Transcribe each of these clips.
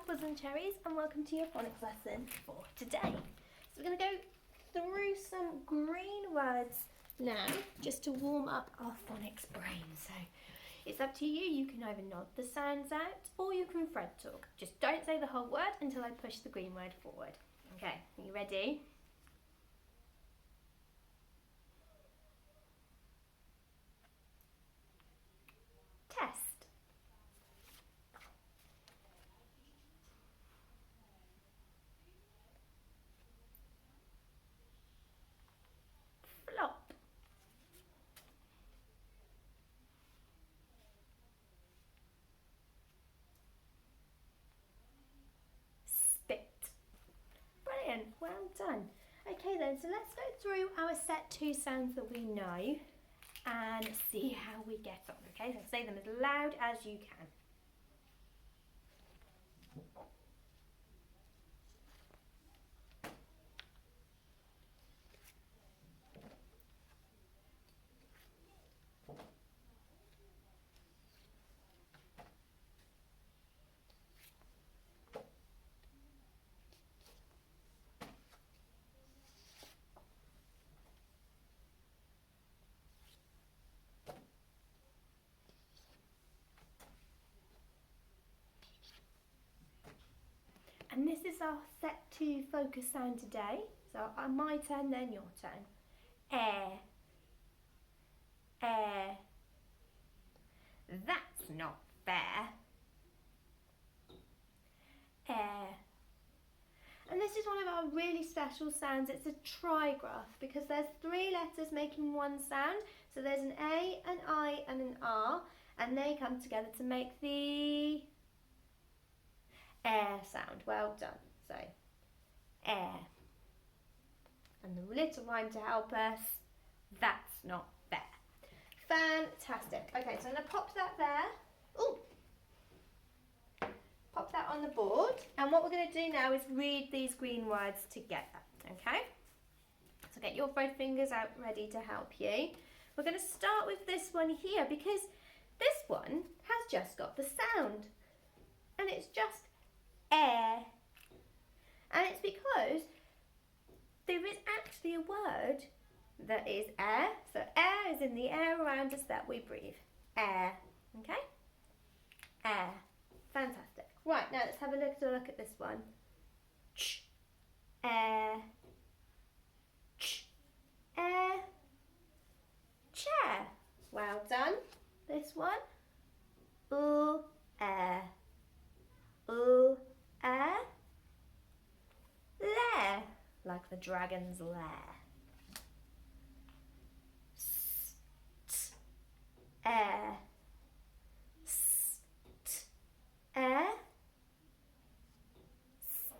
apples and cherries, and welcome to your phonics lesson for today. So we're going to go through some green words now just to warm up our phonics brain. So it's up to you. You can either nod the sounds out or you can Fred talk. Just don't say the whole word until I push the green word forward. Okay, are you ready? Test. Flop. Spit. Brilliant, well done. Okay then, so let's go through our set 2 sounds that we know and see how we get on, okay? So say them as loud as you can. And this is our set 2 focus sound today. So my turn, then your turn. Air. Air. That's not fair. Air. And this is one of our really special sounds. It's a trigraph because there's 3 letters making one sound. So there's an A, an I and an R, and they come together to make the air sound. Well done. So air. And the little rhyme to help us, that's not fair. Fantastic. Okay, so I'm going to pop that there. Ooh. Pop that on the board. And what we're going to do now is read these green words together. Okay? So get your both fingers out ready to help you. We're going to start with this one here because this one has just got the sound. And it's just air. And it's because there is actually a word that is air. So air is in the air around us that we breathe. Air. Okay? Air. Fantastic. Right, now let's have a look at this one. Ch. Air. Ch. Air. Chair. Well done. This one. Ooh, air. Ooh, air. Lair. Like the dragon's lair. S-t. Air. S-t. Air.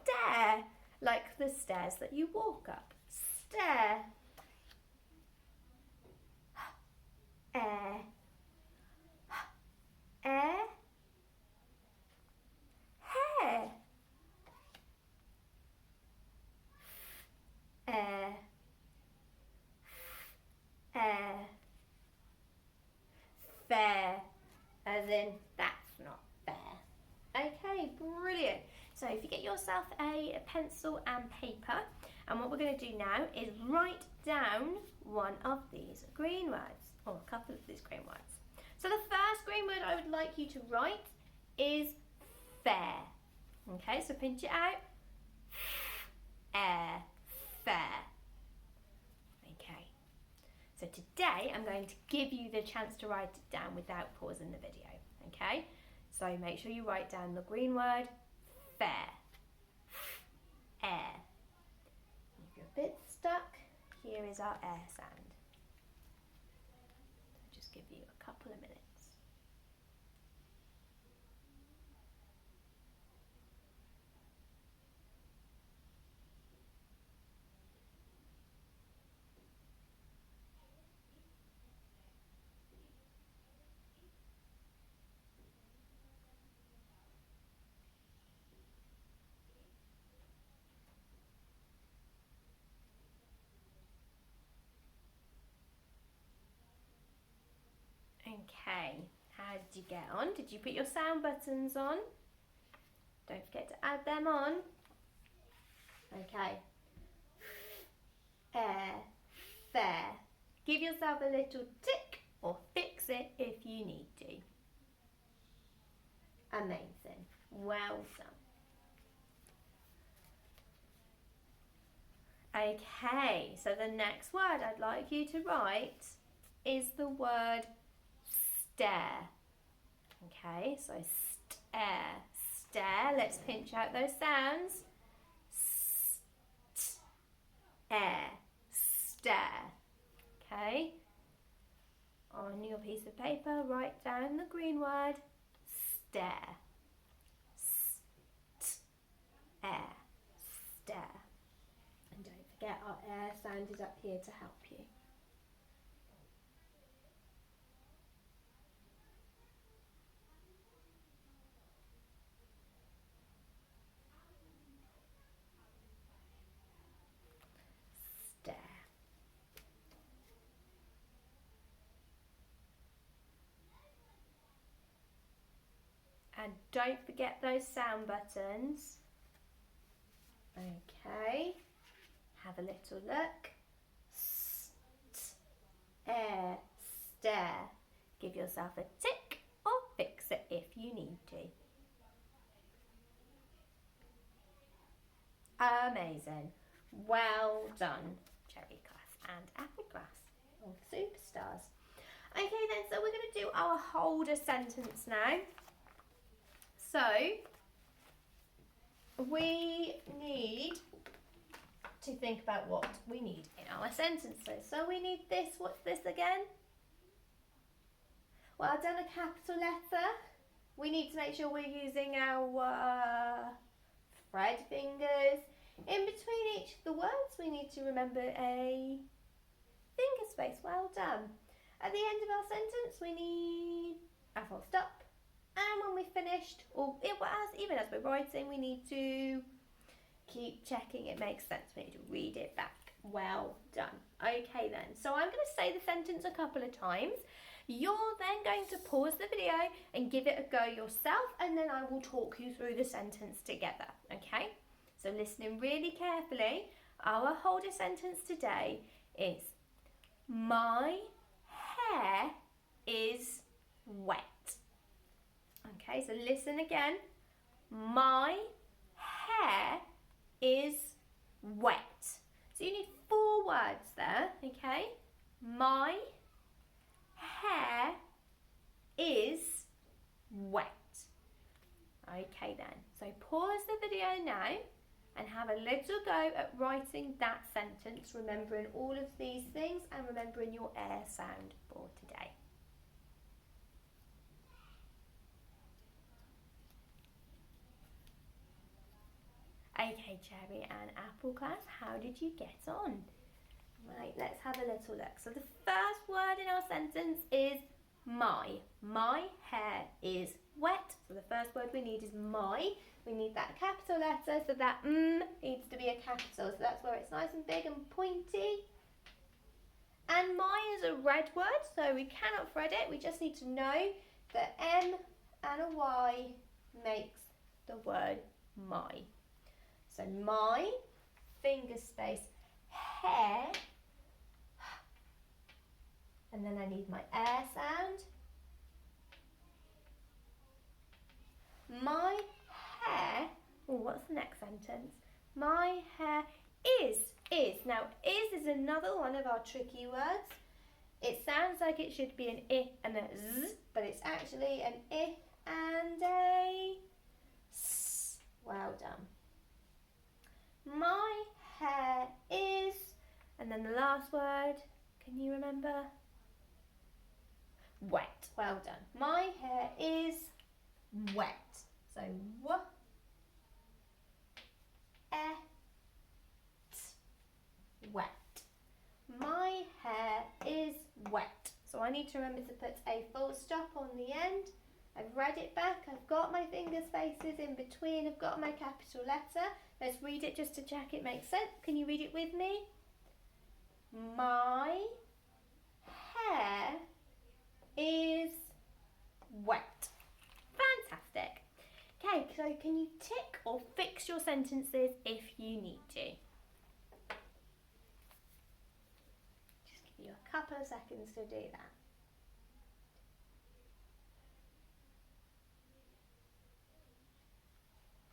Stair. Like the stairs that you walk up. Stair. Air. Air. Hair. Air. Air. Fair. As in, that's not fair. Okay, brilliant. So if you get yourself a pencil and paper, and what we're going to do now is write down one of these green words, or a couple of these green words. So the first green word I would like you to write is fair. Okay, so pinch it out. Air. Fair. Okay. So today I'm going to give you the chance to write it down without pausing the video. Okay? So make sure you write down the green word fair. Air. If you're a bit stuck, here is our air sound. I'll just give you a couple of minutes. Okay, how did you get on? Did you put your sound buttons on? Don't forget to add them on. Okay. Air, fair. Give yourself a little tick or fix it if you need to. Amazing. Well done. Okay, so the next word I'd like you to write is the word stare. Okay, so stare, stare. Let's pinch out those sounds. Air, stare. Okay, on your piece of paper, write down the green word stare. Air, stare. And don't forget our air sound is up here to help you. Stare. And don't forget those sound buttons. Okay, have a little look. Air, stare. Give yourself a tick or fix it if you need to. Amazing. Well done, cherry class and apple class. Oh, superstars. Okay then, so we're going to do our holder sentence now. So, we need to think about what we need in our sentences. So we need this. What's this again? Well, I've done a capital letter. We need to make sure we're using our thread fingers. In between each of the words, we need to remember a finger space. Well done. At the end of our sentence, we need a full stop. And when we've finished, or even as we're writing, we need to keep checking it makes sense. We need to read it back. Well done. Okay then, so I'm going to say the sentence a couple of times. You're then going to pause the video and give it a go yourself, and then I will talk you through the sentence together, okay? So listening really carefully, our holder sentence today is, my hair is wet. Okay, so listen again. My hair is wet. So you need 4 words there, okay? My hair is wet. Okay then, so pause the video now and have a little go at writing that sentence, remembering all of these things and remembering your air sound for today. Okay, cherry and apple class, how did you get on? Right, let's have a little look. So the first word in our sentence is my. My hair is wet. So the first word we need is my. We need that capital letter, so that needs to be a capital. So that's where it's nice and big and pointy. And my is a red word, so we cannot thread it. We just need to know that M and a Y makes the word my. So my, finger space, hair, and then I need my air sound. My hair, what's the next sentence? My hair is. Now, is another one of our tricky words. It sounds like it should be an I and a Z, but it's actually an I and a S. Well done. My hair is, and then the last word, can you remember? Wet. Well done. My hair is wet. So w, wet. My hair is wet. So I need to remember to put a full stop on the end. I've read it back. I've got my finger spaces in between. I've got my capital letter. Let's read it just to check it makes sense. Can you read it with me? My hair is wet. Fantastic. Okay, so can you tick or fix your sentences if you need to? Just give you a couple of seconds to do that.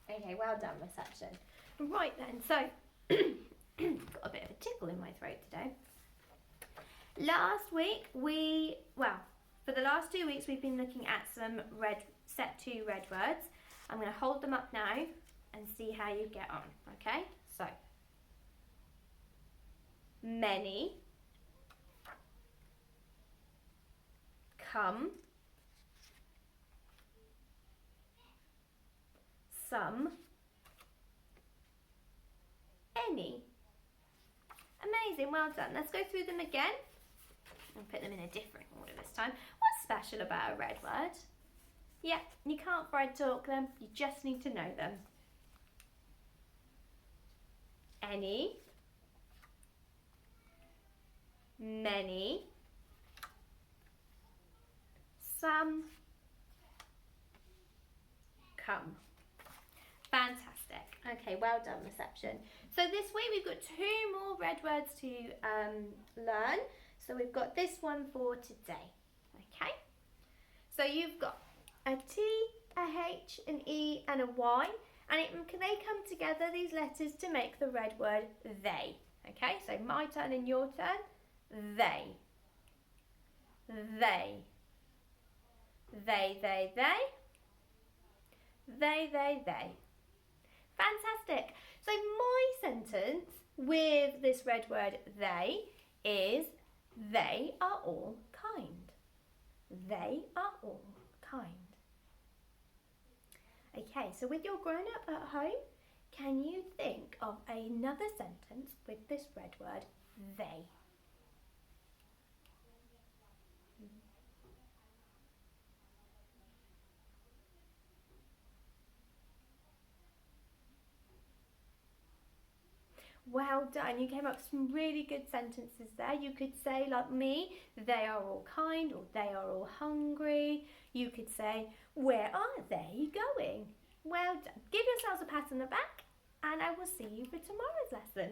Okay, well done, reception. Right then, so got a bit of a tickle in my throat today. Last week for the last 2 weeks we've been looking at some set 2 red words. I'm going to hold them up now and see how you get on, okay? So, many, come, some, any. Amazing, well done. Let's go through them again. I'll put them in a different order this time. What's special about a red word? Yeah, you can't Fred talk them, you just need to know them. Any, many, some, come. Fantastic. Okay, well done, reception. So this week we've got 2 more red words to learn. So we've got this one for today. Okay. So you've got a T, a H, an E and a Y. And they come together, these letters, to make the red word they. Okay, so my turn and your turn. They. They. They, they, they. They, they, they. Fantastic. So my sentence with this red word they is they are all kind. They are all kind. Okay, so with your grown-up at home, can you think of another sentence with this red word they? Well done, you came up with some really good sentences there. You could say, like me, they are all kind, or they are all hungry. You could say, where are they going? Well done. Give yourselves a pat on the back, and I will see you for tomorrow's lesson.